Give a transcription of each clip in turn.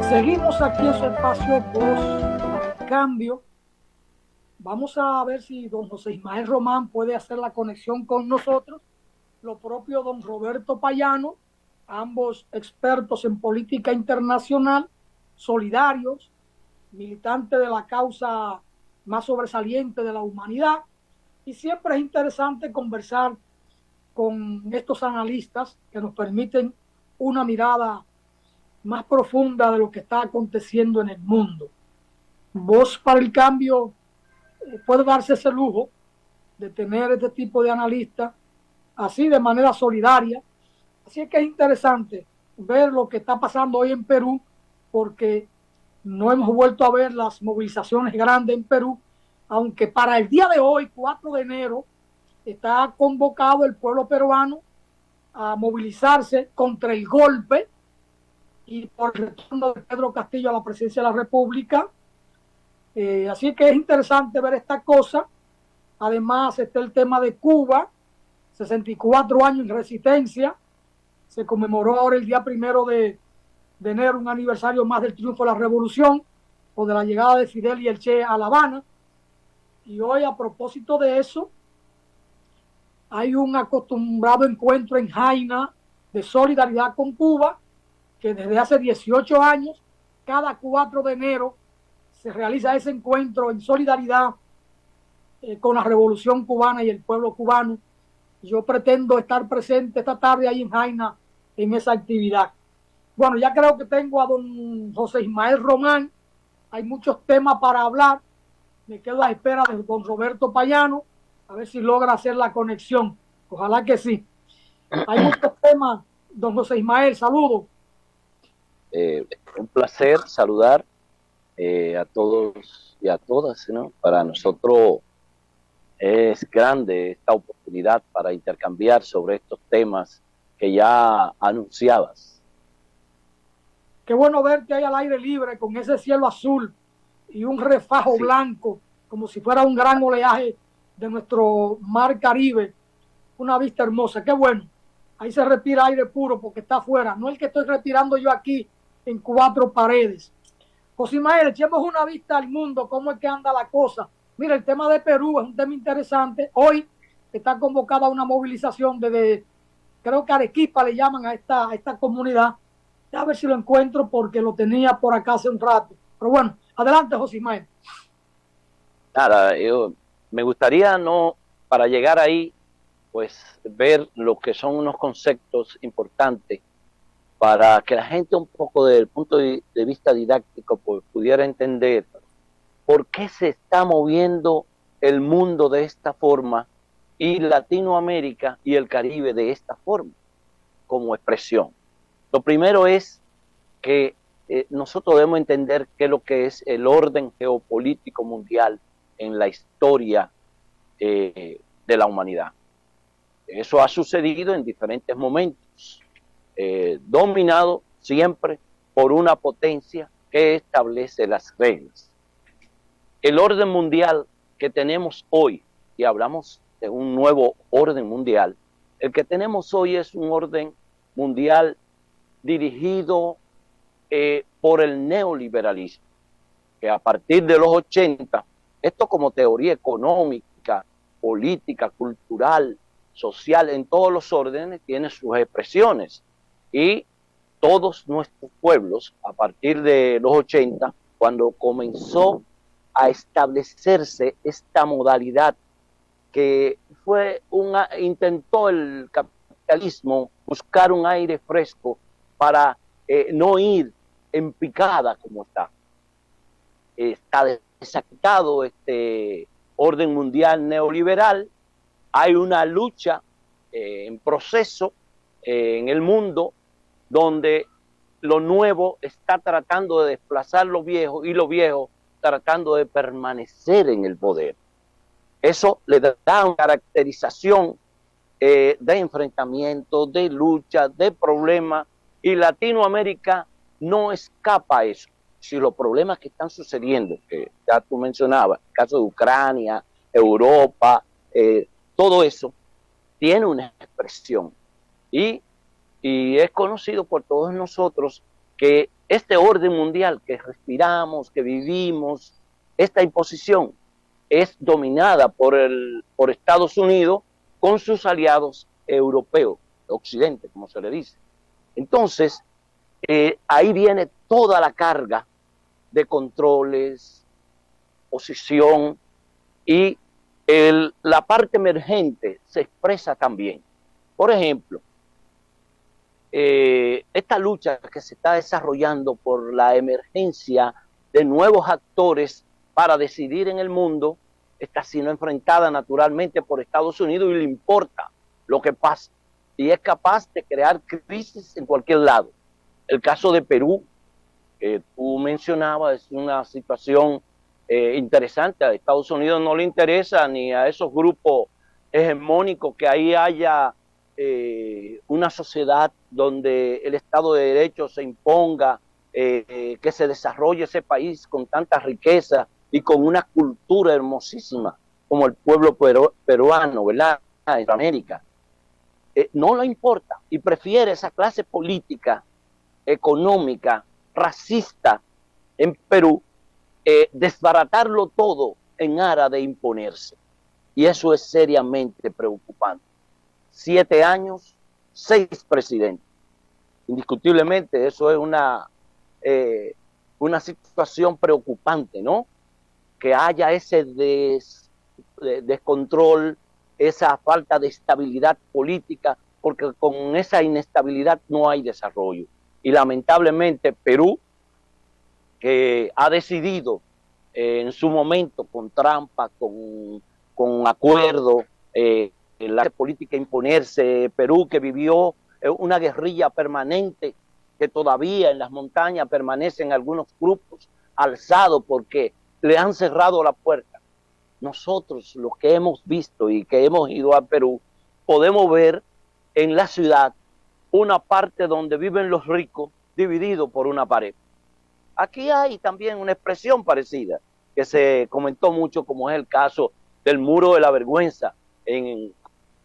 Seguimos aquí en su espacio Voz Cambio. Vamos a ver si don José Ismael Román puede hacer la conexión con nosotros. Lo propio don Roberto Payano, ambos expertos en política internacional, solidarios, militantes de la causa más sobresaliente de la humanidad. Y siempre es interesante conversar con estos analistas que nos permiten una mirada más profunda de lo que está aconteciendo en el mundo. Voz para el Cambio puede darse ese lujo de tener este tipo de analistas así de manera solidaria. Así es que es interesante ver lo que está pasando hoy en Perú, porque no hemos vuelto a ver las movilizaciones grandes en Perú, aunque para el día de hoy, 4 de enero, está convocado el pueblo peruano a movilizarse contra el golpe y por el retorno de Pedro Castillo a la presidencia de la República. Así que es interesante ver esta cosa. Además está el tema de Cuba, 64 años en resistencia. Se conmemoró ahora el día 1 de enero un aniversario más del triunfo de la revolución o de la llegada de Fidel y el Che a La Habana. Y hoy, a propósito de eso, hay un acostumbrado encuentro en Jaina de solidaridad con Cuba, que desde hace 18 años, cada 4 de enero, se realiza ese encuentro en solidaridad con la revolución cubana y el pueblo cubano. Yo pretendo estar presente esta tarde ahí en Jaina en esa actividad. Bueno, ya creo que tengo a don José Ismael Román. Hay muchos temas para hablar. Me quedo a espera de don Roberto Payano, a ver si logra hacer la conexión. Ojalá que sí. Hay muchos temas, don José Ismael, saludos. Un placer saludar a todos y a todas, ¿no? Para nosotros es grande esta oportunidad para intercambiar sobre estos temas que ya anunciabas. Qué bueno verte ahí al aire libre con ese cielo azul y un refajo Sí, blanco, como si fuera un gran oleaje de nuestro mar Caribe. Una vista hermosa, qué bueno. Ahí se respira aire puro porque está afuera, no el que estoy respirando yo aquí en 4 paredes. José Mael, echemos una vista al mundo, cómo es que anda la cosa. Mira, el tema de Perú es un tema interesante. Hoy está convocada una movilización desde, creo que Arequipa le llaman a esta comunidad. A ver si lo encuentro porque lo tenía por acá hace un rato. Pero bueno, adelante, José Mael. nada, yo me gustaría no, para llegar ahí, pues ver lo que son unos conceptos importantes para que la gente un poco desde el punto de vista didáctico pues, pudiera entender por qué se está moviendo el mundo de esta forma y Latinoamérica y el Caribe de esta forma, como expresión. Lo primero es que nosotros debemos entender qué es lo que es el orden geopolítico mundial en la historia de la humanidad. Eso ha sucedido en diferentes momentos, dominado siempre por una potencia que establece las reglas. El orden mundial que tenemos hoy, y hablamos de un nuevo orden mundial, el que tenemos hoy es un orden mundial dirigido por el neoliberalismo, que a partir de los 80, esto como teoría económica, política, cultural, social, en todos los órdenes, tiene sus expresiones. Y todos nuestros pueblos, a partir de los 80, cuando comenzó a establecerse esta modalidad que intentó el capitalismo buscar un aire fresco para no ir en picada como está. Está desacatado este orden mundial neoliberal, hay una lucha en proceso en el mundo donde lo nuevo está tratando de desplazar lo viejo y lo viejo tratando de permanecer en el poder. Eso le da una caracterización de enfrentamiento, de lucha, de problemas, y Latinoamérica no escapa a eso. Si los problemas que están sucediendo, que ya tú mencionabas, el caso de Ucrania, Europa, todo eso tiene una expresión y es conocido por todos nosotros que este orden mundial que respiramos, que vivimos, esta imposición es dominada por Estados Unidos con sus aliados europeos, Occidente, como se le dice. Entonces, ahí viene toda la carga de controles, posición, y la parte emergente se expresa también. Por ejemplo, esta lucha que se está desarrollando por la emergencia de nuevos actores para decidir en el mundo está siendo enfrentada naturalmente por Estados Unidos y le importa lo que pasa y es capaz de crear crisis en cualquier lado. El caso de Perú, que tú mencionabas, es una situación interesante. A Estados Unidos no le interesa ni a esos grupos hegemónicos que ahí haya una sociedad donde el Estado de Derecho se imponga, que se desarrolle ese país con tanta riqueza y con una cultura hermosísima como el pueblo peruano, ¿verdad? En América. No le importa y prefiere esa clase política, económica, racista en Perú, desbaratarlo todo en aras de imponerse. Y eso es seriamente preocupante. 7 años, 6 presidentes. Indiscutiblemente eso es una situación preocupante, ¿no? Que haya ese descontrol, esa falta de estabilidad política, porque con esa inestabilidad no hay desarrollo. Y lamentablemente Perú, que ha decidido en su momento con trampa, con acuerdo, la política imponerse, Perú que vivió una guerrilla permanente, que todavía en las montañas permanecen algunos grupos alzados porque le han cerrado la puerta. Nosotros, los que hemos visto y que hemos ido a Perú, podemos ver en la ciudad una parte donde viven los ricos dividido por una pared. Aquí hay también una expresión parecida que se comentó mucho, como es el caso del muro de la vergüenza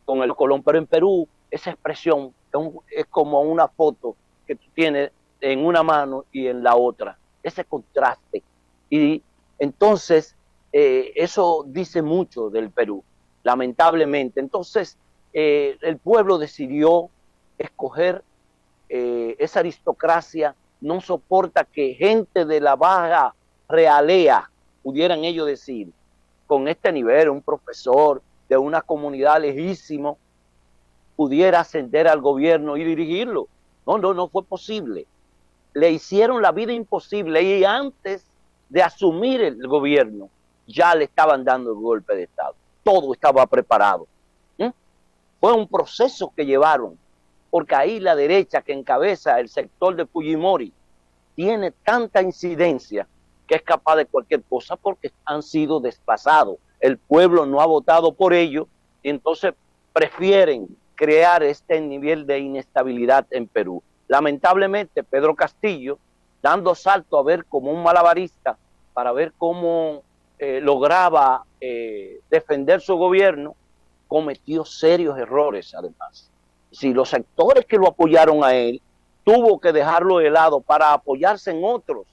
con el Colón, pero en Perú esa expresión es como una foto que tú tienes en una mano y en la otra, ese contraste. Y entonces eso dice mucho del Perú, lamentablemente. Entonces el pueblo decidió escoger esa aristocracia, no soporta que gente de la baja realea, pudieran ellos decir, con este nivel, un profesor de una comunidad lejísimo, pudiera ascender al gobierno y dirigirlo. No fue posible. Le hicieron la vida imposible y antes de asumir el gobierno ya le estaban dando el golpe de Estado. Todo estaba preparado. Fue un proceso que llevaron, porque ahí la derecha que encabeza el sector de Fujimori tiene tanta incidencia que es capaz de cualquier cosa porque han sido desplazados. El pueblo no ha votado por ellos y entonces prefieren crear este nivel de inestabilidad en Perú. Lamentablemente, Pedro Castillo, dando salto a ver como un malabarista para ver cómo lograba defender su gobierno, cometió serios errores además. Si los sectores que lo apoyaron a él, tuvo que dejarlo de lado para apoyarse en otros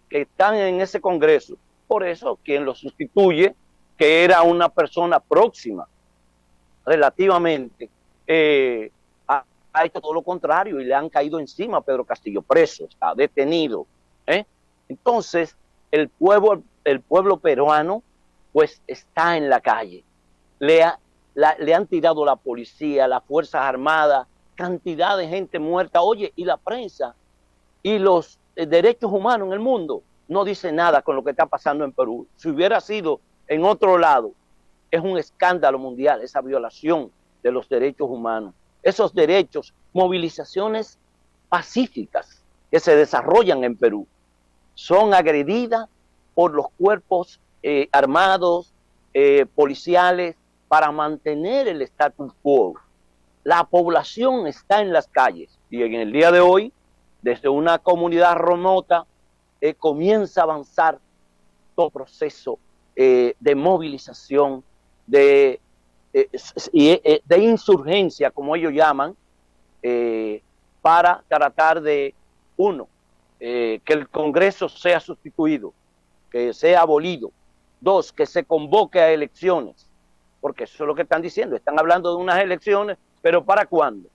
que están en ese Congreso. Por eso, quien lo sustituye, que era una persona próxima relativamente, ha hecho todo lo contrario y le han caído encima a Pedro Castillo, preso, está detenido. Entonces, el pueblo peruano, pues está en la calle. Le han tirado la policía, las Fuerzas Armadas, cantidad de gente muerta. Oye, y la prensa y los derechos humanos en el mundo no dice nada con lo que está pasando en Perú. Si hubiera sido en otro lado, es un escándalo mundial esa violación de los derechos humanos. Esos derechos, movilizaciones pacíficas que se desarrollan en Perú, son agredidas por los cuerpos armados, policiales, para mantener el status quo. La población está en las calles y en el día de hoy, desde una comunidad remota, comienza a avanzar todo proceso de movilización, de insurgencia, como ellos llaman, para tratar de, uno, que el Congreso sea sustituido, que sea abolido. 2, que se convoque a elecciones, porque eso es lo que están diciendo. Están hablando de unas elecciones, pero ¿para cuándo?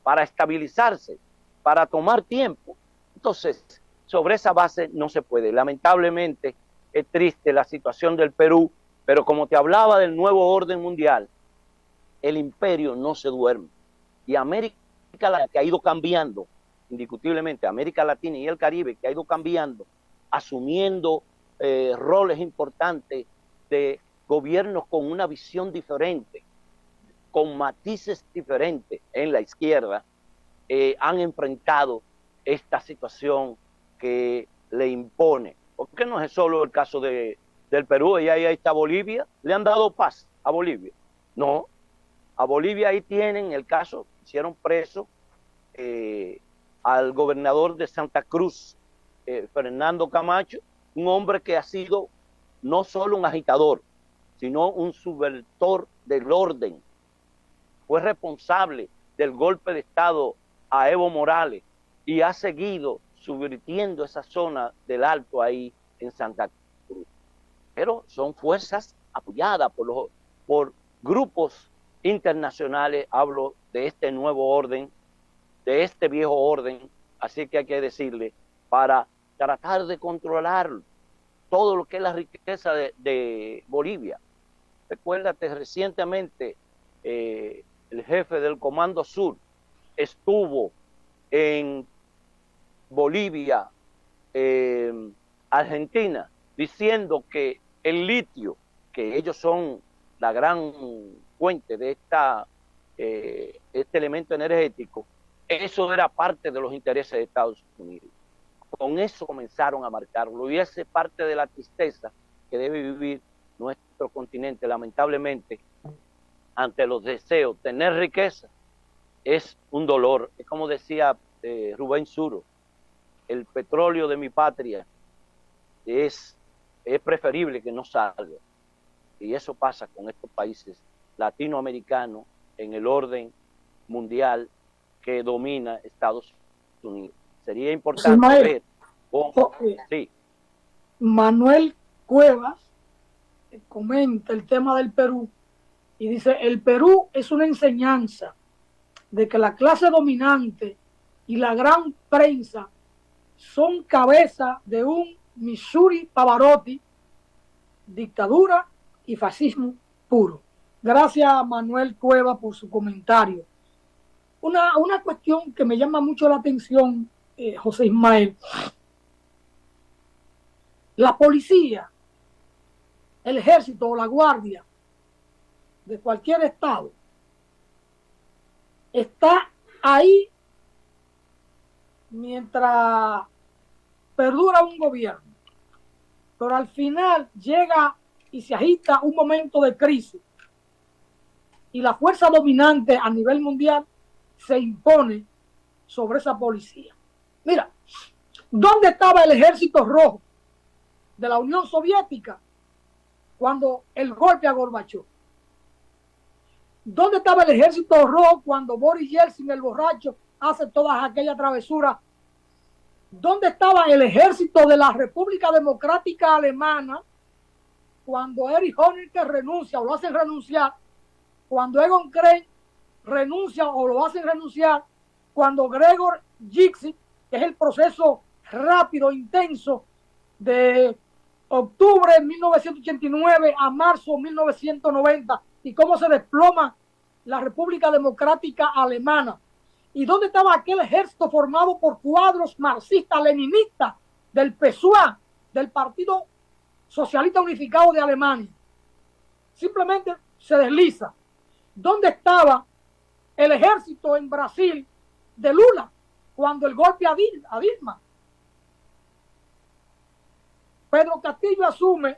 Para estabilizarse, para tomar tiempo. Entonces, sobre esa base no se puede. Lamentablemente, es triste la situación del Perú, pero como te hablaba del nuevo orden mundial, el imperio no se duerme. Y América Latina, que ha ido cambiando, indiscutiblemente, América Latina y el Caribe, que ha ido cambiando, asumiendo roles importantes de gobiernos con una visión diferente, con matices diferentes en la izquierda, han enfrentado esta situación que le impone. Porque no es solo el caso del Perú, y ahí está Bolivia, le han dado paz a Bolivia. No, a Bolivia ahí tienen el caso, hicieron preso al gobernador de Santa Cruz, Fernando Camacho, un hombre que ha sido no solo un agitador, sino un subvertor del orden. Fue responsable del golpe de Estado a Evo Morales y ha seguido subvirtiendo esa zona del Alto ahí en Santa Cruz. Pero son fuerzas apoyadas por grupos internacionales, hablo de este nuevo orden, de este viejo orden, así que hay que decirle, para tratar de controlar todo lo que es la riqueza de Bolivia. Recuérdate, recientemente el jefe del Comando Sur estuvo en Bolivia, Argentina, diciendo que el litio, que ellos son la gran fuente de este elemento energético, eso era parte de los intereses de Estados Unidos. Con eso comenzaron a marcarlo, y esa es parte de la tristeza que debe vivir nuestro continente, lamentablemente, ante los deseos. Tener riqueza es un dolor. Es como decía Rubén Suro, el petróleo de mi patria es preferible que no salga. Y eso pasa con estos países latinoamericanos en el orden mundial que domina Estados Unidos. Sería importante ver cómo... Sí. Manuel Cuevas comenta el tema del Perú y dice: el Perú es una enseñanza de que la clase dominante y la gran prensa son cabeza de un Missouri Pavarotti, dictadura y fascismo puro. Gracias, Manuel Cuevas, por su comentario. Una cuestión que me llama mucho la atención, José Ismael: la policía, el ejército o la guardia de cualquier estado está ahí mientras perdura un gobierno, pero al final llega y se agita un momento de crisis y la fuerza dominante a nivel mundial se impone sobre esa policía. Mira, ¿dónde estaba el ejército rojo de la Unión Soviética cuando el golpe a Gorbachov? ¿Dónde estaba el ejército rojo cuando Boris Yeltsin, el borracho, hace todas aquellas travesuras? ¿Dónde estaba el ejército de la República Democrática Alemana cuando Erich Honecker renuncia o lo hacen renunciar? Cuando Egon Krenz renuncia o lo hacen renunciar, cuando Gregor Gysi, que es el proceso rápido, intenso, de octubre de 1989 a marzo de 1990, y cómo se desploma la República Democrática Alemana. ¿Y dónde estaba aquel ejército formado por cuadros marxistas-leninistas del PSUA, del Partido Socialista Unificado de Alemania? Simplemente se desliza. ¿Dónde estaba el ejército en Brasil de Lula cuando el golpe a Dilma? Pedro Castillo asume,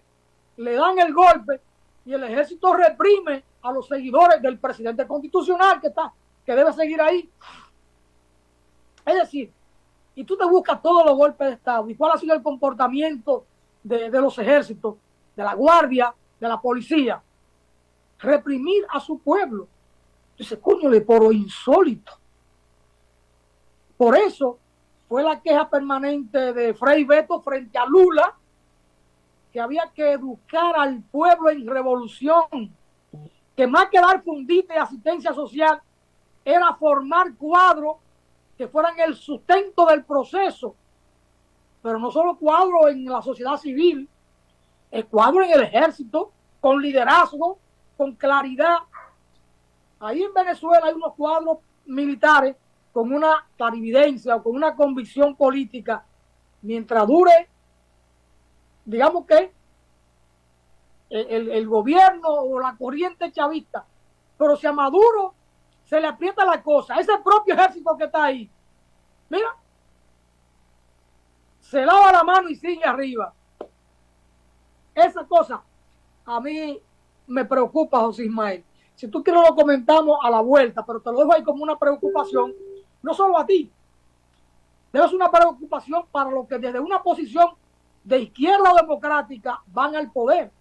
le dan el golpe y el ejército reprime a los seguidores del presidente constitucional que debe seguir ahí. Es decir, y tú te buscas todos los golpes de Estado y cuál ha sido el comportamiento de los ejércitos, de la guardia, de la policía: reprimir a su pueblo. Entonces, coño, por lo insólito. Por eso fue la queja permanente de Frei Beto frente a Lula, que había que educar al pueblo en revolución, que más que dar fundita y asistencia social, era formar cuadros que fueran el sustento del proceso, pero no solo cuadros en la sociedad civil, el cuadro en el ejército, con liderazgo, con claridad. Ahí en Venezuela hay unos cuadros militares con una clarividencia o con una convicción política, mientras dure, digamos que el gobierno o la corriente chavista, pero si a Maduro se le aprieta la cosa, ese propio ejército que está ahí, mira, se lava la mano y sigue arriba. Esa cosa a mí me preocupa, José Ismael. Si tú quieres lo comentamos a la vuelta, pero te lo dejo ahí como una preocupación, no solo a ti, debe ser una preocupación para los que desde una posición de izquierda democrática van al poder.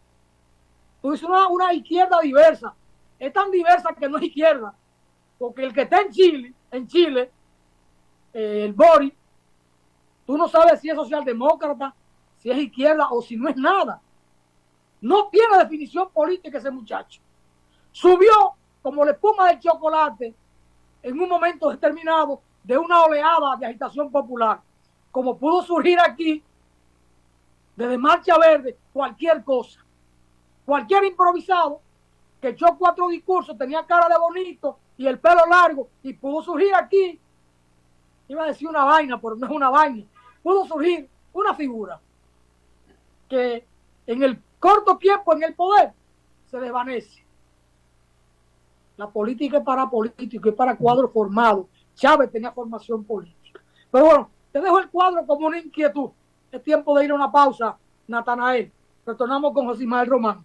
Tú dices una izquierda diversa, es tan diversa que no es izquierda, porque el que está en Chile, el Boris, tú no sabes si es socialdemócrata, si es izquierda o si no es nada. No tiene definición política ese muchacho. Subió como la espuma del chocolate en un momento determinado de una oleada de agitación popular, como pudo surgir aquí desde Marcha Verde, cualquier cosa, cualquier improvisado que echó 4 discursos, tenía cara de bonito y el pelo largo, y pudo surgir aquí, iba a decir una vaina, pero no es una vaina, pudo surgir una figura que en el corto tiempo en el poder se desvanece. La política es para políticos, es para cuadros formados. Chávez tenía formación política. Pero bueno, te dejo el cuadro como una inquietud. Es tiempo de ir a una pausa, Natanael. Retornamos con José Ismael Román.